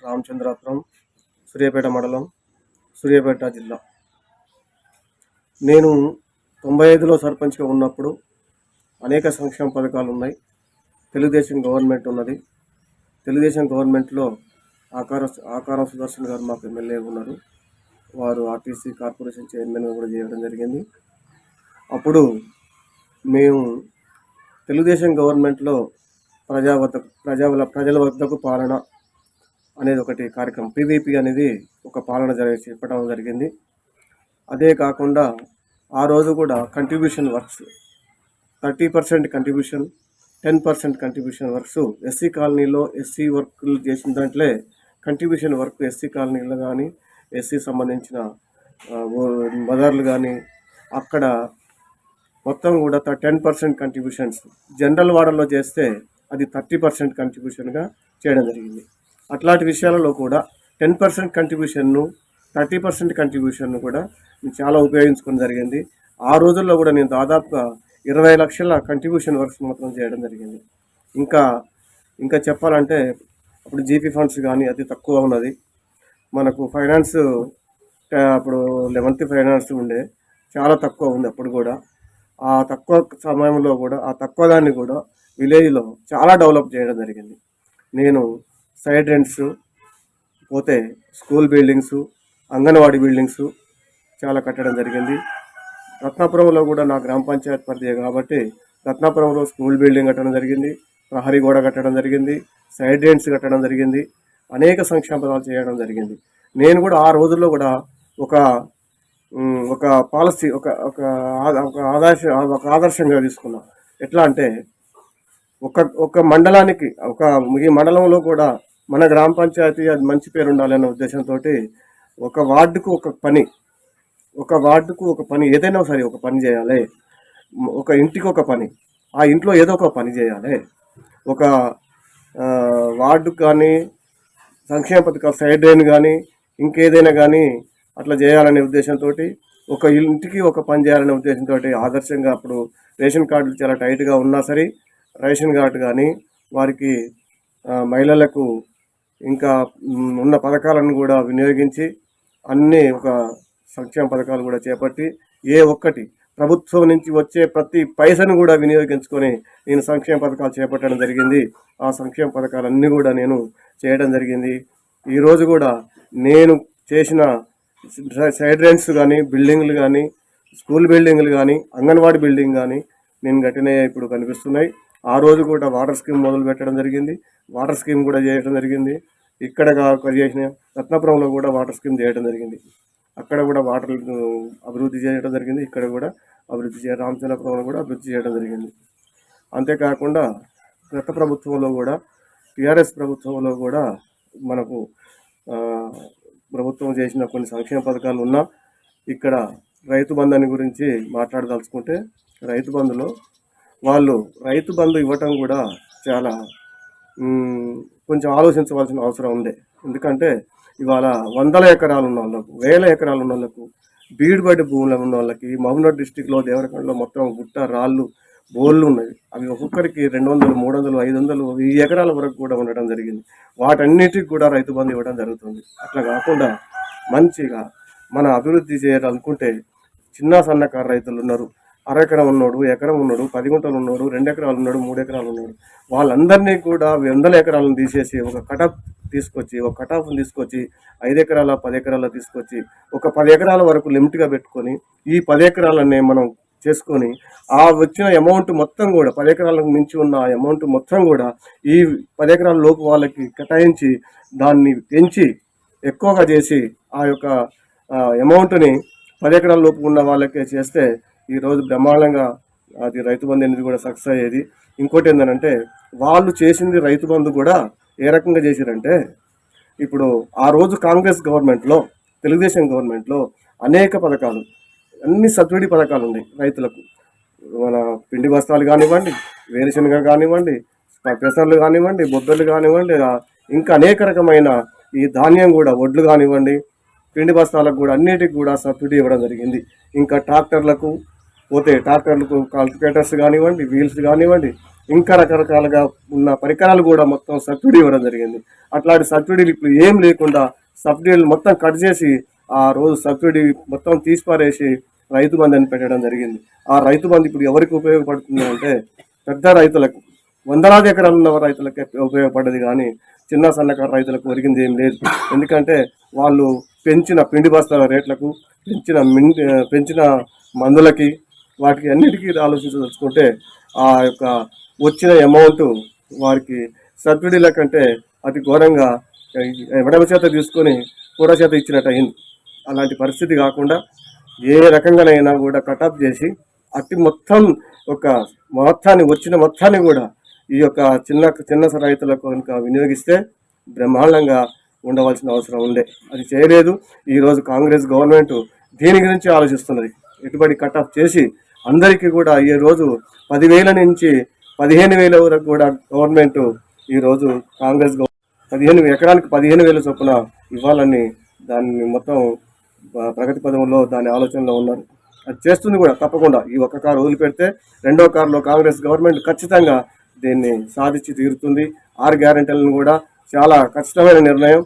రామచంద్రాపురం, సూర్యాపేట మండలం, సూర్యాపేట జిల్లా. నేను 95లో సర్పంచ్గా ఉన్నప్పుడు అనేక సంక్షేమ పథకాలు ఉన్నాయి. తెలుగుదేశం గవర్నమెంట్ ఉన్నది. తెలుగుదేశం గవర్నమెంట్లో ఆకారం సుదర్శన్ గారు మాకు ఎమ్మెల్యే ఉన్నారు. వారు ఆర్టీసీ కార్పొరేషన్ చైర్మన్గా కూడా చేయడం జరిగింది. అప్పుడు మేము తెలుగుదేశం గవర్నమెంట్లో ప్రజల వద్దకు పాలన అనేది ఒకటి కార్యక్రమం, పీవీపీ అనేది ఒక పాలన చెప్పడం జరిగింది. అదే కాకుండా ఆ రోజు కూడా contribution works 30% contribution, 10% contribution works SC కాలనీలో ఎస్సీ వర్క్లు చేసిన దాంట్లో కంట్రిబ్యూషన్ వర్క్ ఎస్సీ కాలనీలో కానీ ఎస్సీ సంబంధించిన బజార్లు కానీ అక్కడ మొత్తం కూడా 10% కంట్రిబ్యూషన్స్ జనరల్ వార్డులో చేస్తే అది 30% కంట్రిబ్యూషన్గా చేయడం జరిగింది. అట్లాంటి విషయాలలో కూడా 10% కంట్రిబ్యూషన్ను 30% కంట్రిబ్యూషన్ను కూడా చాలా ఉపయోగించుకోవడం జరిగింది. ఆ రోజుల్లో కూడా నేను దాదాపుగా 20 లక్షల కంట్రిబ్యూషన్ వర్క్స్ మాత్రం చేయడం జరిగింది. ఇంకా చెప్పాలంటే అప్పుడు జీపీ ఫండ్స్ కానీ అతి తక్కువ ఉన్నది. మనకు ఫైనాన్స్ అప్పుడు 11th ఫైనాన్స్ ఉండే, చాలా తక్కువ ఉంది అప్పుడు కూడా. ఆ తక్కువ సమయంలో కూడా ఆ తక్కువ దాన్ని కూడా విలేజ్లో చాలా డెవలప్ చేయడం జరిగింది. నేను సైడ్ రెంట్స్ పోతే స్కూల్ బిల్డింగ్స్, అంగన్వాడీ బిల్డింగ్స్ చాలా కట్టడం జరిగింది. రత్నాపురంలో కూడా నా గ్రామ పంచాయతీ పరిధి కాబట్టి రత్నాపురంలో స్కూల్ బిల్డింగ్ కట్టడం జరిగింది, ప్రహరీ గోడ కట్టడం జరిగింది, సైడ్ రెంట్స్ కట్టడం జరిగింది, అనేక సంక్షేమ పథకాలు చేయడం జరిగింది. నేను కూడా ఆ రోజుల్లో కూడా ఒక పాలసీ ఒక ఆదర్శంగా తీసుకున్నా. ఎట్లా అంటే ఒక మండలానికి ఈ మండలంలో కూడా మన గ్రామ పంచాయతీ అది మంచి పేరు ఉండాలనే ఉద్దేశంతో ఒక వార్డుకు ఒక పని ఏదైనా సరే ఒక పని చేయాలి. ఒక ఇంటికి ఒక పని, ఆ ఇంట్లో ఏదో ఒక పని చేయాలి. ఒక వార్డుకు కానీ సంక్షేమ పథకాలు సైడ్ డ్రైన్ కానీ ఇంకేదైనా కానీ అట్లా చేయాలనే ఉద్దేశంతో ఒక ఇంటికి ఒక పని చేయాలనే ఉద్దేశంతో ఆదర్శంగా అప్పుడు రేషన్ కార్డులు చాలా టైట్గా ఉన్నా సరే రేషన్ కార్డు కానీ వారికి మహిళలకు ఇంకా ఉన్న పథకాలను కూడా వినియోగించి అన్నీ ఒక సంక్షేమ పథకాలు కూడా చేపట్టి ఏ ఒక్కటి ప్రభుత్వం నుంచి వచ్చే ప్రతి పైసను కూడా వినియోగించుకొని నేను సంక్షేమ పథకాలు చేపట్టడం జరిగింది. ఆ సంక్షేమ పథకాలన్నీ కూడా నేను చేయడం జరిగింది. ఈరోజు కూడా నేను చేసిన సైడ్ రెంట్స్ కానీ బిల్డింగ్లు కానీ స్కూల్ బిల్డింగ్లు కానీ అంగన్వాడీ బిల్డింగ్ కానీ నేను కట్టినవి ఇప్పుడు కనిపిస్తున్నాయి. ఆ రోజు కూడా వాటర్ స్కీమ్ మొదలు పెట్టడం జరిగింది. వాటర్ స్కీమ్ కూడా చేయడం జరిగింది. ఇక్కడ చేసిన రత్నాపురంలో కూడా వాటర్ స్కీమ్ చేయడం జరిగింది. అక్కడ కూడా వాటర్ అభివృద్ధి చేయడం జరిగింది. ఇక్కడ కూడా రామచంద్రపురంలో కూడా అభివృద్ధి చేయడం జరిగింది. అంతేకాకుండా గత ప్రభుత్వంలో కూడా టీఆర్ఎస్ ప్రభుత్వంలో కూడా మనకు ప్రభుత్వం చేసిన కొన్ని సంక్షేమ పథకాలు ఉన్నా ఇక్కడ రైతు బంధాన్ని గురించి మాట్లాడదలుచుకుంటే రైతు బంధులో వాళ్ళు రైతు బంధు ఇవ్వటం కూడా చాలా కొంచెం ఆలోచించవలసిన అవసరం ఉంది. ఎందుకంటే ఇవాళ 100 ఎకరాలు ఉన్న వాళ్ళకు 1000 ఎకరాలు ఉన్న వాళ్ళకు బీడుబడి భూములు ఉన్న వాళ్ళకి మహబూబ్నగర్ డిస్టిక్లో దేవరకొండలో మొత్తం గుట్ట రాళ్ళు బోళ్ళు ఉన్నాయి. అవి ఒక్కొక్కరికి 200, 300, 500, 1000 ఎకరాల వరకు కూడా ఉండడం జరిగింది. వాటన్నిటికి కూడా రైతు బంధు ఇవ్వడం జరుగుతుంది. అట్లా కాకుండా మంచిగా మన అభివృద్ధి చేయాలనుకుంటే చిన్న సన్నకారు రైతులు ఉన్నారు, అరెకరం ఉన్నాడు, ఎకరం ఉన్నాడు, 10 గుంటలు ఉన్నాడు, 2 ఎకరాలు ఉన్నాడు, 3 ఎకరాలు ఉన్నాడు, వాళ్ళందరినీ కూడా 100 ఎకరాలను తీసేసి ఒక కటాఫ్ని తీసుకొచ్చి 5 ఎకరాల 10 ఎకరాల తీసుకొచ్చి ఒక 10 ఎకరాల వరకు లిమిట్గా పెట్టుకొని ఈ 10 ఎకరాలనే మనం చేసుకొని ఆ వచ్చిన అమౌంట్ మొత్తం కూడా 10 ఎకరాలకు మించి ఉన్న అమౌంట్ మొత్తం కూడా ఈ 10 ఎకరాల లోపు వాళ్ళకి కేటాయించి దాన్ని పెంచి ఎక్కువగా చేసి ఆ యొక్క అమౌంట్ని 10 ఎకరాల లోపు ఉన్న వాళ్ళకే చేస్తే ఈరోజు బ్రహ్మాండంగా అది రైతు బంధు అనేది కూడా సక్సెస్ అయ్యేది. ఇంకోటి ఏంటంటే వాళ్ళు చేసింది రైతు బంధు కూడా ఏ రకంగా చేశారంటే ఇప్పుడు ఆ రోజు కాంగ్రెస్ గవర్నమెంట్లో తెలుగుదేశం గవర్నమెంట్లో అనేక పథకాలు అన్ని సబ్సిడీ పథకాలు ఉన్నాయి రైతులకు. మన పిండి బస్తాలు కానివ్వండి, వేరుశనగ కానివ్వండి, పెసర్లు కానివ్వండి, బొబ్బర్లు కానివ్వండి, ఇంకా అనేక రకమైన ఈ ధాన్యం కూడా వడ్లు కానివ్వండి, పిండి బస్తాలకు కూడా అన్నిటికి కూడా సబ్సిడీ ఇవ్వడం జరిగింది. ఇంకా ట్రాక్టర్లకు కల్టివేటర్స్ కానివ్వండి, వీల్స్ కానివ్వండి, ఇంకా రకరకాలుగా ఉన్న పరికరాలు కూడా మొత్తం సబ్సిడీ ఇవ్వడం జరిగింది. అట్లాంటి సబ్సిడీలు ఇప్పుడు ఏం లేకుండా సబ్సిడీలు మొత్తం కట్ చేసి ఆ రోజు సబ్సిడీ మొత్తం తీసిపారేసి రైతు బంధు అని పెట్టడం జరిగింది. ఆ రైతు బంధు ఇప్పుడు ఎవరికి ఉపయోగపడుతుంది అంటే పెద్ద రైతులకు, వందలాది ఎకరాలు ఉన్న రైతులకే ఉపయోగపడ్డది, కానీ చిన్న సన్నకారు రైతులకు ఒరిగింది ఏం లేదు. ఎందుకంటే వాళ్ళు పెంచిన పిండి బస్తాల రేట్లకు, పెంచిన మందులకి, వాటికి అన్నిటికీ ఆలోచించదలుచుకుంటే ఆ యొక్క వచ్చిన అమౌంట్ వారికి సబ్సిడీల కంటే అతి ఘోరంగా ఎడమ చేత తీసుకొని కూడ చేత ఇచ్చినట్టు అయింది. అలాంటి పరిస్థితి కాకుండా ఏ రకంగానైనా కూడా కటాఫ్ చేసి అతి మొత్తం ఒక వచ్చిన మొత్తాన్ని కూడా ఈ యొక్క చిన్న రైతులకు కనుక వినియోగిస్తే బ్రహ్మాండంగా ఉండవలసిన అవసరం ఉండే. అది చేయలేదు. ఈరోజు కాంగ్రెస్ గవర్నమెంట్ దీని గురించి ఆలోచిస్తున్నది. ఎటుబడి కటాఫ్ చేసి అందరికీ కూడా ఈ రోజు 10,000 నుంచి 15,000 వరకు కూడా గవర్నమెంట్ ఈరోజు కాంగ్రెస్ 15 ఎకరానికి 15,000 చొప్పున ఇవ్వాలని దాన్ని మొత్తం ప్రగతి పదంలో దాని ఆలోచనలో ఉన్నారు. అది చేస్తుంది కూడా తప్పకుండా. ఈ ఒక్క కారు వదిలిపెడితే రెండో కారులో కాంగ్రెస్ గవర్నమెంట్ ఖచ్చితంగా దీన్ని సాధించి తీరుతుంది. 6 గ్యారెంటీలను కూడా చాలా ఖచ్చితమైన నిర్ణయం,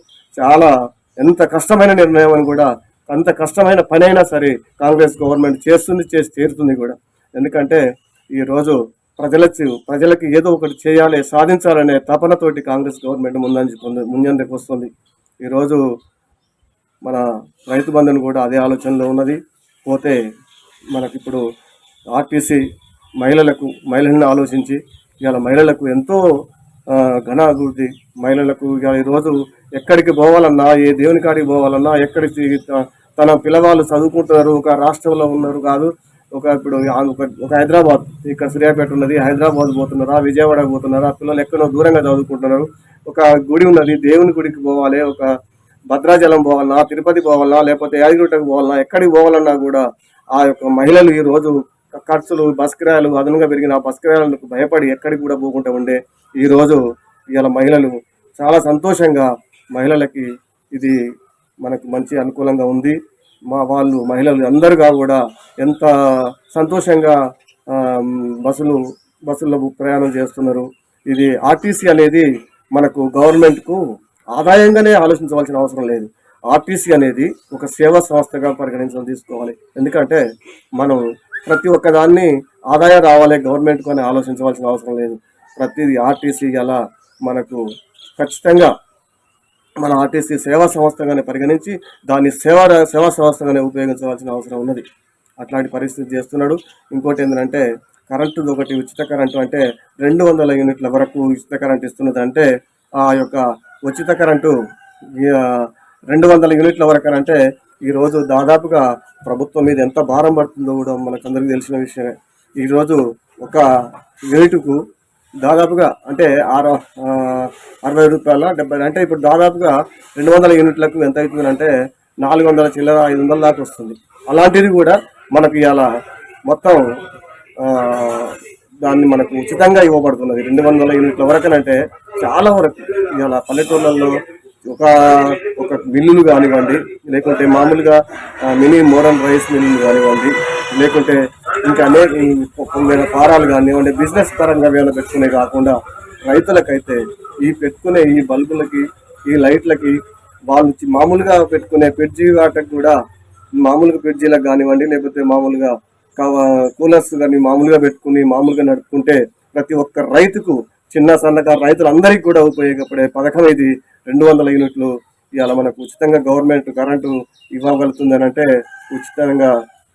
ఎంత కష్టమైన నిర్ణయం అని కూడా, అంత కష్టమైన పని అయినా సరే కాంగ్రెస్ గవర్నమెంట్ చేసి తీరుతుంది కూడా. ఎందుకంటే ఈరోజు ప్రజలకి ఏదో ఒకటి చేయాలి, సాధించాలనే తపనతోటి కాంగ్రెస్ గవర్నమెంట్ ముందంజకు వస్తుంది. ఈరోజు మన రైతు బంధుని కూడా అదే ఆలోచనలో ఉన్నది. పోతే మనకిప్పుడు ఆర్టీసీ మహిళలను ఆలోచించి ఇవాళ మహిళలకు ఎంతో ఘన అభివృద్ధి. మహిళలకు ఈరోజు ఎక్కడికి పోవాలన్నా, ఏ దేవుని కాడికి పోవాలన్నా, ఎక్కడికి తన పిల్లవాళ్ళు చదువుకుంటున్నారు, ఒక రాష్ట్రంలో ఉన్నారు కాదు, ఇప్పుడు ఒక హైదరాబాద్, ఇక్కడ సూర్యాపేట ఉన్నది, హైదరాబాద్ పోతున్నారా, విజయవాడకు పోతున్నారా, పిల్లలు ఎక్కడో దూరంగా చదువుకుంటున్నారు. ఒక గుడి ఉన్నది, దేవుని గుడికి పోవాలి, ఒక భద్రాచలం పోవాలన్నా, తిరుపతి పోవాలన్నా, లేకపోతే యాదగిరిగుట్టకు పోవాలన్నా, ఎక్కడికి పోవాలన్నా కూడా ఆ యొక్క మహిళలు ఈరోజు ఖర్చులు, బస్ కిరాయాలు అదనంగా పెరిగిన ఆ బస్ కిరాయాలకు భయపడి ఎక్కడికి కూడా పోకుండా ఉండే. ఈరోజు ఇవాళ మహిళలు చాలా సంతోషంగా, మహిళలకి ఇది మనకు మంచి అనుకూలంగా ఉంది. మహిళలు అందరుగా కూడా ఎంత సంతోషంగా బస్సుల్లో ప్రయాణం చేస్తున్నారు. ఇది ఆర్టీసీ అనేది మనకు గవర్నమెంట్కు ఆదాయంగానే ఆలోచించవలసిన అవసరం లేదు. ఆర్టీసీ అనేది ఒక సేవా సంస్థగా తీసుకోవాలి. ఎందుకంటే మనం ప్రతి ఒక్కదాన్ని ఆదాయం రావాలి గవర్నమెంట్కు అని ఆలోచించవలసిన అవసరం లేదు. ప్రతిదీ ఆర్టీసీ అలా మనకు ఖచ్చితంగా మన ఆర్టీసీ సేవా సంస్థగానే పరిగణించి దాన్ని సేవా సంస్థగానే ఉపయోగించవలసిన అవసరం ఉన్నది. అట్లాంటి పరిస్థితి చేస్తున్నాడు. ఇంకోటి ఏంటంటే కరెంటు ఒకటి ఉచిత కరెంటు అంటే 200 యూనిట్ల వరకు ఉచిత కరెంటు ఇస్తున్నది. అంటే ఆ యొక్క ఉచిత కరెంటు 200 యూనిట్ల వరకు అంటే ఈరోజు దాదాపుగా ప్రభుత్వం మీద ఎంత భారం పడుతుందో కూడా మనకందరికీ తెలిసిన విషయమే. ఈరోజు ఒక యూనిట్కు దాదాపుగా అంటే 60 రూపాయల 70, అంటే ఇప్పుడు దాదాపుగా 200 యూనిట్లకు ఎంత అవుతుందంటే 400 చిల్లర 500 దాకా వస్తుంది. అలాంటిది కూడా మనకు ఇలా మొత్తం దాన్ని మనకు ఉచితంగా ఇవ్వబడుతున్నది 200 యూనిట్ల వరకునంటే చాలా వరకు. ఇలా పల్లెటూళ్ళల్లో ఒక మిల్లులు కానివ్వండి, లేకుంటే మామూలుగా మినీ మోడర్న్ రైస్ మిల్లులు కానివ్వండి, లేకుంటే ఇంకా అనేక ఫారాలు కానివ్వండి, బిజినెస్ పరంగా వేళ పెట్టుకునే కాకుండా రైతులకైతే పెట్టుకునే ఈ బల్బులకి, ఈ లైట్లకి, వాళ్ళు మామూలుగా పెట్టుకునే ఫ్రిడ్జి వాటికి కూడా, మామూలుగా ఫ్రిడ్జీలకు కానివ్వండి, లేకపోతే మామూలుగా కూలర్స్ కానీ మామూలుగా పెట్టుకుని మామూలుగా నడుపుకుంటే ప్రతి ఒక్క రైతుకు, చిన్న సన్నకారు రైతులందరికీ కూడా ఉపయోగపడే పథకం ఇది. 200 యూనిట్లు ఇవాళ మనకు ఉచితంగా గవర్నమెంట్ కరెంటు ఇవ్వగలుగుతుందని అంటే ఉచితంగా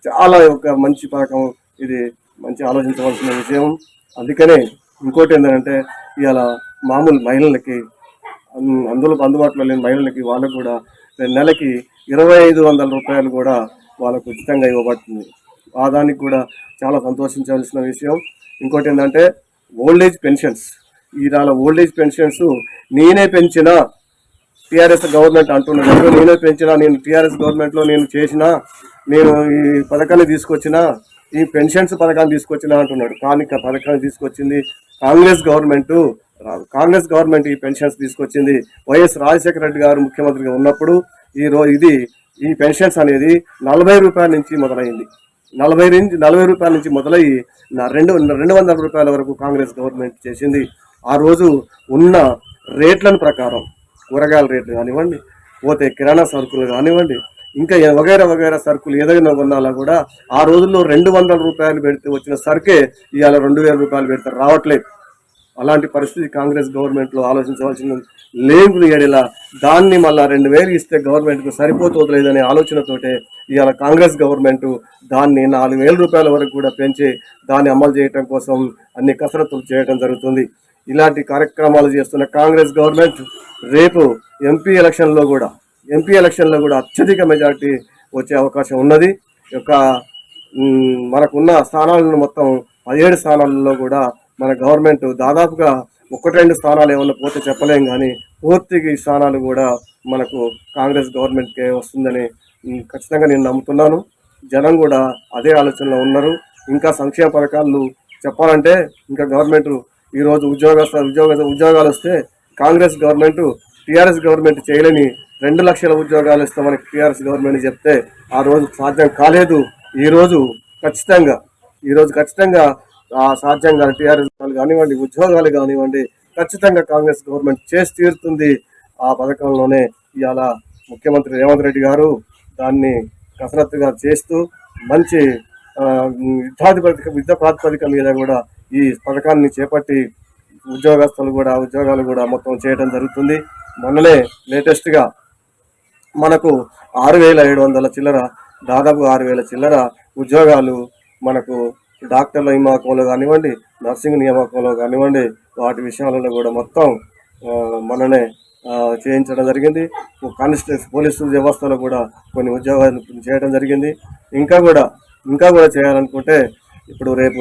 చాలా ఒక మంచి పథకం ఇది. మంచి ఆలోచించవలసిన విషయం. అందుకనే ఇంకోటి ఏంటంటే ఇవాళ మామూలు మహిళలకి, అందుబాటులో లేని మహిళలకి, వాళ్ళకు కూడా నెలకి 2,500 రూపాయలు కూడా వాళ్ళకు ఉచితంగా ఇవ్వబడుతుంది. దానికి కూడా చాలా సంతోషించాల్సిన విషయం. ఇంకోటి ఏంటంటే ఓల్డేజ్ పెన్షన్స్. ఇవాళ ఓల్డేజ్ పెన్షన్స్ నేనే పెంచిన, టీఆర్ఎస్ గవర్నమెంట్ అంటున్నాను, నేనే పెంచిన, నేను టీఆర్ఎస్ గవర్నమెంట్లో నేను చేసిన, నేను ఈ పథకాన్ని తీసుకొచ్చిన, ఈ పెన్షన్స్ పథకాన్ని తీసుకొచ్చిన అంటున్నాడు. కానీ పథకాన్ని తీసుకొచ్చింది కాంగ్రెస్ గవర్నమెంట్ ఈ పెన్షన్స్ తీసుకొచ్చింది. వైఎస్ రాజశేఖర రెడ్డి గారు ముఖ్యమంత్రిగా ఉన్నప్పుడు ఈ పెన్షన్స్ అనేది 40 రూపాయల నుంచి మొదలైంది. 40 రూపాయల నుంచి మొదలయ్యి 200 రూపాయల వరకు కాంగ్రెస్ గవర్నమెంట్ చేసింది. ఆ రోజు ఉన్న రేట్లను ప్రకారం కూరగాయల రేట్లు కానివ్వండి, పోతే కిరాణా సరుకులు కానివ్వండి, ఇంకా వగైరా వగైరా సరుకులు ఏదైనా కొనాలా కూడా ఆ రోజుల్లో 200 రూపాయలు పెడితే వచ్చిన సరుకే ఇవాళ 2000 రూపాయలు పెడితే రావట్లేదు. అలాంటి పరిస్థితి కాంగ్రెస్ గవర్నమెంట్లో ఆలోచించవలసిన లేదు. ఏడేలా దాన్ని మళ్ళీ 2000 ఇస్తే గవర్నమెంట్కు సరిపోతుందనే ఆలోచనతోటే ఇవాళ కాంగ్రెస్ గవర్నమెంట్ దాన్ని 4000 రూపాయల వరకు కూడా పెంచి దాన్ని అమలు చేయడం కోసం అన్ని కసరత్తులు చేయడం జరుగుతుంది. ఇలాంటి కార్యక్రమాలు చేస్తున్న కాంగ్రెస్ గవర్నమెంట్ రేపు ఎంపీ ఎలక్షన్లో కూడా అత్యధిక మెజార్టీ వచ్చే అవకాశం ఉన్నది. యొక్క మనకున్న స్థానాలను మొత్తం 17 స్థానాలలో కూడా మన గవర్నమెంట్ దాదాపుగా 1-2 స్థానాలు ఏమన్నా పోతే చెప్పలేం, కానీ పూర్తిగా ఈ స్థానాలు కూడా మనకు కాంగ్రెస్ గవర్నమెంట్కే వస్తుందని ఖచ్చితంగా నేను నమ్ముతున్నాను. జనం కూడా అదే ఆలోచనలో ఉన్నారు. ఇంకా సంక్షేమ పథకాలు చెప్పాలంటే ఇంకా గవర్నమెంట్ ఈరోజు ఉద్యోగాలు వస్తే కాంగ్రెస్ గవర్నమెంట్ టీఆర్ఎస్ గవర్నమెంట్ చేయలేని 2 లక్షల ఉద్యోగాలు ఇస్తామని టీఆర్ఎస్ గవర్నమెంట్ చెప్తే ఆ రోజు సాధ్యం కాలేదు. ఈరోజు ఖచ్చితంగా సాధ్యం కాని టీఆర్ఎస్ కానివ్వండి, ఉద్యోగాలు కానివ్వండి, ఖచ్చితంగా కాంగ్రెస్ గవర్నమెంట్ చేసి తీరుతుంది. ఆ పథకంలోనే ఇవాళ ముఖ్యమంత్రి రేవంత్ రెడ్డి గారు దాన్ని కసరత్తుగా చేస్తూ మంచి యుద్ధ ప్రాతిపదిక మీద కూడా ఈ పథకాన్ని చేపట్టి ఉద్యోగాలు కూడా మొత్తం చేయడం జరుగుతుంది. మొన్ననే లేటెస్ట్గా మనకు 6700 చిల్లర, దాదాపు 6000 చిల్లర ఉద్యోగాలు మనకు డాక్టర్ల నియామకంలో కానివ్వండి, నర్సింగ్ నియామకంలో కానివ్వండి, వాటి విషయాలలో కూడా మొత్తం మననే చేయించడం జరిగింది. పోలీసు వ్యవస్థలో కూడా కొన్ని ఉద్యోగాలు చేయడం జరిగింది. ఇంకా కూడా చేయాలనుకుంటే ఇప్పుడు రేపు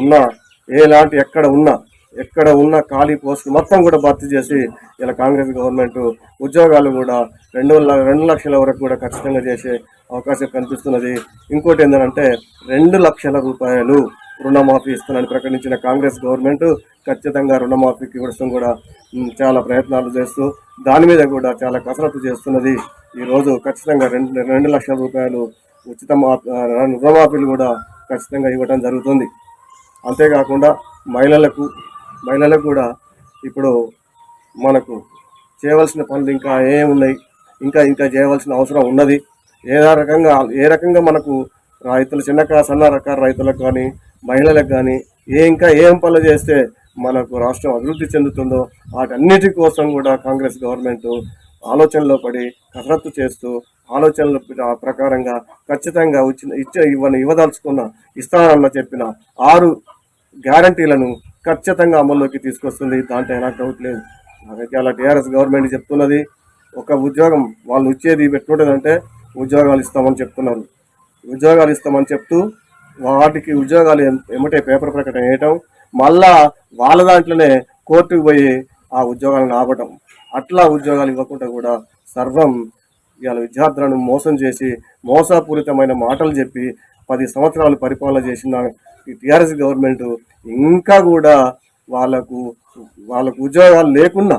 ఎక్కడ ఉన్న ఖాళీ పోస్టులు మొత్తం కూడా భర్తీ చేసి ఇలా కాంగ్రెస్ గవర్నమెంట్ ఉద్యోగాలు కూడా 2 లక్షల వరకు కూడా ఖచ్చితంగా చేసే అవకాశం కనిపిస్తున్నది. ఇంకోటి ఏంటంటే 2 లక్షల రూపాయలు రుణమాఫీ ఇస్తానని ప్రకటించిన కాంగ్రెస్ గవర్నమెంట్ ఖచ్చితంగా రుణమాఫీకి కోసం కూడా చాలా ప్రయత్నాలు చేస్తూ దాని మీద కూడా చాలా కసరత్తు చేస్తున్నది. ఈరోజు ఖచ్చితంగా 2 లక్షల రూపాయలు ఉచిత రుణమాఫీలు కూడా ఖచ్చితంగా ఇవ్వడం జరుగుతుంది. అంతేకాకుండా మహిళలకు కూడా ఇప్పుడు మనకు చేయవలసిన పనులు ఇంకా ఏమున్నాయి, ఇంకా చేయవలసిన అవసరం ఉన్నది. ఏ రకంగా మనకు రైతులు సన్న రకాల రైతులకు కానీ మహిళలకు కానీ ఏం పనులు చేస్తే మనకు రాష్ట్రం అభివృద్ధి చెందుతుందో వాటన్నిటి కోసం కూడా కాంగ్రెస్ గవర్నమెంట్ ఆలోచనలో పడి కసరత్తు చేస్తూ ఆలోచనల ప్రకారంగా ఖచ్చితంగా ఇస్తానన్న చెప్పిన 6 గ్యారంటీలను ఖచ్చితంగా అమల్లోకి తీసుకొస్తుంది. దాంట్లో ఎలాంటి డౌట్ లేదు. నాకైతే అలా టీఆర్ఎస్ గవర్నమెంట్ చెప్తున్నది. ఒక ఉద్యోగం వాళ్ళు ఇచ్చేది పెట్టుకుంటుందంటే ఉద్యోగాలు ఇస్తామని చెప్తున్నారు. ఉద్యోగాలు ఇస్తామని చెప్తూ వాటికి ఉద్యోగాలు ఏమంటే పేపర్ ప్రకటన వేయటం, మళ్ళా వాళ్ళ దాంట్లోనే కోర్టుకు పోయి ఆ ఉద్యోగాలను ఆపటం, అట్లా ఉద్యోగాలు ఇవ్వకుండా కూడా సర్వం ఇవాళ విద్యార్థులను మోసం చేసి మోసపూరితమైన మాటలు చెప్పి 10 సంవత్సరాలు పరిపాలన చేసిన ఈ టీఆర్ఎస్ గవర్నమెంట్ ఇంకా కూడా వాళ్ళకు ఉద్యోగాలు లేకున్నా,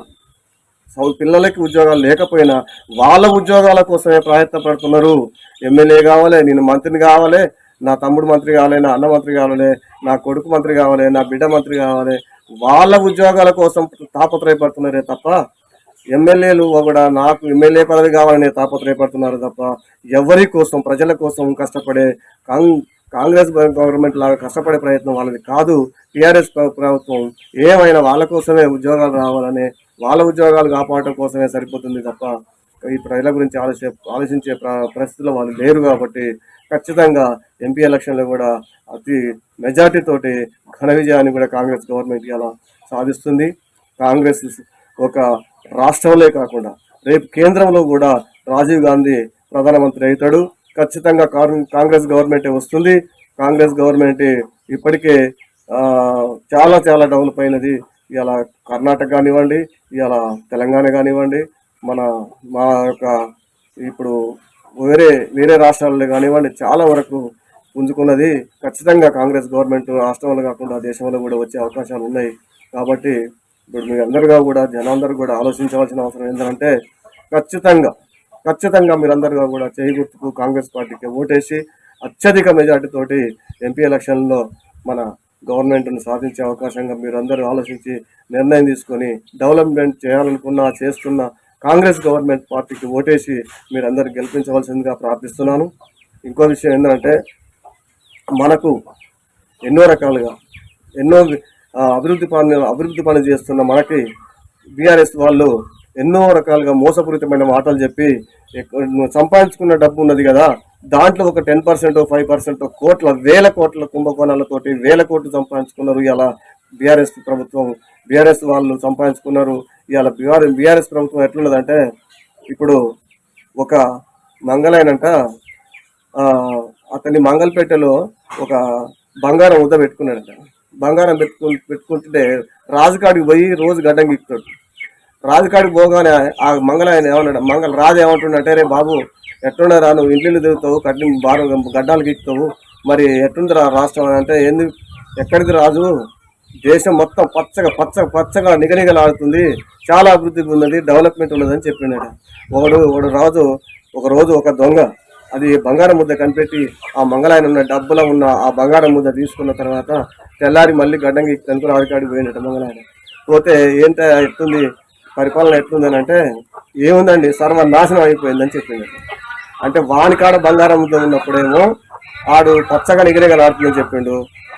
పిల్లలకి ఉద్యోగాలు లేకపోయినా వాళ్ళ ఉద్యోగాల కోసమే ప్రయత్నపడుతున్నారు. ఎమ్మెల్యే కావాలి, నేను మంత్రిని కావాలి, నా తమ్ముడు మంత్రి కావాలి, నా అన్న మంత్రి కావాలి, నా కొడుకు మంత్రి కావాలి, నా బిడ్డ మంత్రి కావాలి, వాళ్ళ ఉద్యోగాల కోసం తాపత్రయపడుతున్నారే తప్ప ఎమ్మెల్యేలు కూడా నాకు ఎమ్మెల్యే పదవి కావాలనే తాపత్రయపడుతున్నారు తప్ప ఎవరి కోసం, ప్రజల కోసం కష్టపడే కాంగ్రెస్ గవర్నమెంట్ లాగా కష్టపడే ప్రయత్నం వాళ్ళది కాదు. టీఆర్ఎస్ ప్రభుత్వం ఏమైనా వాళ్ళ కోసమే ఉద్యోగాలు రావాలనే, వాళ్ళ ఉద్యోగాలు కాపాడటం కోసమే సరిపోతుంది తప్ప ఈ ప్రజల గురించి ఆలోచించే పరిస్థితుల్లో వాళ్ళు లేరు. కాబట్టి ఖచ్చితంగా ఎంపీ ఎలక్షన్లో కూడా అతి మెజార్టీతోటి ఘన విజయాన్ని కూడా కాంగ్రెస్ గవర్నమెంట్ ఇలా సాధిస్తుంది. కాంగ్రెస్ ఒక రాష్ట్రంలో కాకుండా రేపు కేంద్రంలో కూడా రాజీవ్ గాంధీ ప్రధానమంత్రి అవుతాడు. ఖచ్చితంగా కాంగ్రెస్ గవర్నమెంటే వస్తుంది. కాంగ్రెస్ గవర్నమెంట్ ఇప్పటికే చాలా డెవలప్ అయినది. ఇలా కర్ణాటక కానివ్వండి, ఇలా తెలంగాణ కానివ్వండి, మా యొక్క ఇప్పుడు వేరే రాష్ట్రాల్లో కానివ్వండి చాలా వరకు పుంజుకున్నది. ఖచ్చితంగా కాంగ్రెస్ గవర్నమెంట్ రాష్ట్రంలో కాకుండా దేశంలో కూడా వచ్చే అవకాశాలు ఉన్నాయి. కాబట్టి ఇప్పుడు మీ జనాందరూ కూడా ఆలోచించవలసిన అవసరం ఏంటంటే ఖచ్చితంగా మీరందరూ కూడా చేయి గుర్తుకు కాంగ్రెస్ పార్టీకి ఓటేసి అత్యధిక మెజార్టీ తోటి ఎంపీ ఎలక్షన్లో మన గవర్నమెంట్ను సాధించే అవకాశంగా మీరందరూ ఆలోచించి నిర్ణయం తీసుకొని డెవలప్మెంట్ చేస్తున్న కాంగ్రెస్ గవర్నమెంట్ పార్టీకి ఓటేసి మీరందరూ గెలిపించవలసిందిగా ప్రార్థిస్తున్నాను. ఇంకో విషయం ఏంటంటే మనకు ఎన్నో రకాలుగా ఎన్నో అభివృద్ధి పని చేస్తున్న మనకి బీఆర్ఎస్ వాళ్ళు ఎన్నో రకాలుగా మోసపూరితమైన మాటలు చెప్పి సంపాదించుకున్న డబ్బు ఉన్నది కదా, దాంట్లో ఒక 10% 5% వేల కోట్ల కుంభకోణాలతోటి వేల కోట్లు సంపాదించుకున్నారు. ఇలా బీఆర్ఎస్ వాళ్ళు సంపాదించుకున్నారు. ఇవాళ బీఆర్ఎస్ ప్రభుత్వం ఎట్లున్నదంటే ఇప్పుడు ఒక మంగళాయనంట అతని మంగళపేటలో ఒక బంగారం ముద్ద పెట్టుకున్నాడంట. బంగారం పెట్టుకుంటుంటే రాజుకాడికి పోయి రోజు గడ్డం గీక్తాడు. రాజుకాడికి పోగానే ఆ మంగళాయన ఏమన్నాడు, రాజు ఏమంటుండంటే, రే బాబు ఎట్లున్నారా నువ్వు ఇంటిని తిరుగుతావు, గడ్డాలు గీక్తావు, మరి ఎట్లుందిరా రాష్ట్రం అంటే, ఎక్కడిది రాజు, దేశం మొత్తం పచ్చగా నిగనిగలాడుతుంది, చాలా అభివృద్ధి ఉన్నది, డెవలప్మెంట్ ఉన్నదని చెప్పినాడు. ఒకడు రాజు ఒకరోజు ఒక దొంగ అది బంగారం ముద్ద కనిపెట్టి ఆ మంగళాయన ఉన్న డబ్బులో ఉన్న ఆ బంగారం ముద్ద తీసుకున్న తర్వాత తెల్లారి మళ్ళీ గడ్డంగి కనుక రాజుకాడికి పోయినట్టు మంగళాయన పోతే ఎట్లుంది పరిపాలన ఎట్లుందని అంటే, ఏముందండి సర్వనాశనం అయిపోయిందని చెప్పింది. అంటే వానికాడ బంగారం ముద్ద ఉన్నప్పుడేమో ఆడు పచ్చగా నిగనిగలాడుతుందని చెప్పిండు,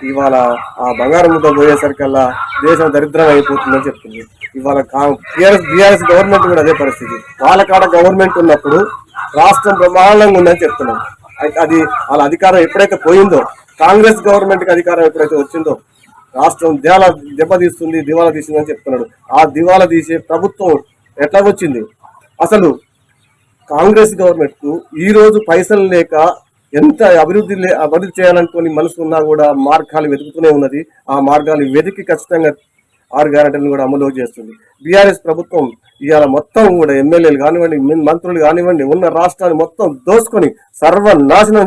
ఇవాళ ఆ బంగారం ముద్ద పోయేసరికల్లా దేశం దరిద్రం అయిపోతుందని చెప్తుంది. ఇవాళ బీఆర్ఎస్ గవర్నమెంట్ కూడా అదే పరిస్థితి. వాళ్ళ కాడ గవర్నమెంట్ ఉన్నప్పుడు రాష్ట్రం బ్రహ్మాండంగా ఉందని చెప్తున్నాం. అది వాళ్ళ అధికారం ఎప్పుడైతే పోయిందో, కాంగ్రెస్ గవర్నమెంట్కి అధికారం ఎప్పుడైతే వచ్చిందో రాష్ట్రం దివాలా తీసిందని చెప్తున్నాడు. ఆ దివాలా తీసే ప్రభుత్వం ఎట్లా వచ్చింది? అసలు కాంగ్రెస్ గవర్నమెంట్ కు ఈ రోజు పైసలు లేక ఎంత అభివృద్ధి చేయాలనుకుని మనసు ఉన్నా కూడా మార్గాలు వెతుకుతూనే ఉన్నది. ఆ మార్గాలు వెతికి ఖచ్చితంగా 6 గ్యారెంటీలను కూడా అమలు చేస్తుంది. బీఆర్ఎస్ ప్రభుత్వం ఇవాళ మొత్తం కూడా ఎమ్మెల్యేలు కానివ్వండి, మంత్రులు కానివ్వండి, ఉన్న రాష్ట్రాన్ని మొత్తం దోసుకొని సర్వనాశనం